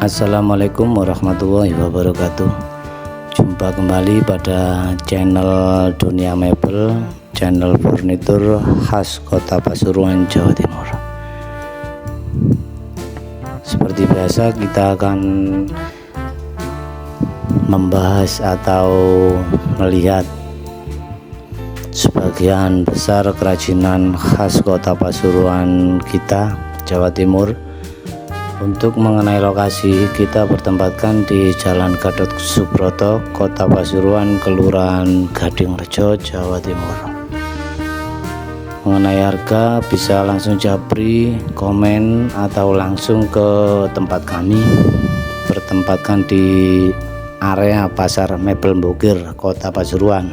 Assalamualaikum warahmatullahi wabarakatuh. Jumpa kembali pada channel Dunia Mebel, channel furnitur khas Kota Pasuruan, Jawa Timur. Seperti biasa, kita akan membahas atau melihat sebagian besar kerajinan khas Kota Pasuruan kita, Jawa Timur. Untuk mengenai lokasi, kita bertempatkan di Jalan Gatot Subroto, Kota Pasuruan, Kelurahan Gadingrejo, Jawa Timur. Mengenai harga, bisa langsung japri, komen, atau langsung ke tempat kami. Bertempatkan di area Pasar Mebel Bokir, Kota Pasuruan.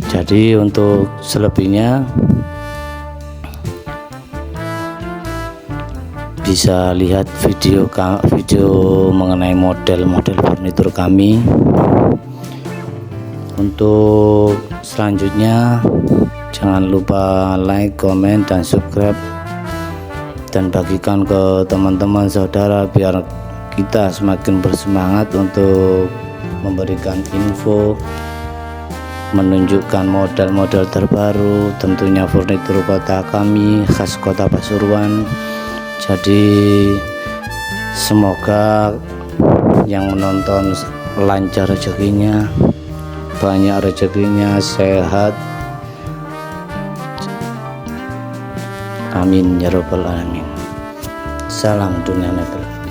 Jadi untuk selebihnya bisa lihat video mengenai model-model furnitur kami. Untuk selanjutnya, jangan lupa like, komen, dan subscribe, dan bagikan ke teman-teman saudara biar kita semakin bersemangat untuk memberikan info, menunjukkan model-model terbaru, tentunya furnitur kota kami khas Kota Pasuruan. Jadi semoga yang menonton lancar rezekinya, banyak rezekinya, sehat. Amin ya rabbal alamin. Salam Dunia Mebel.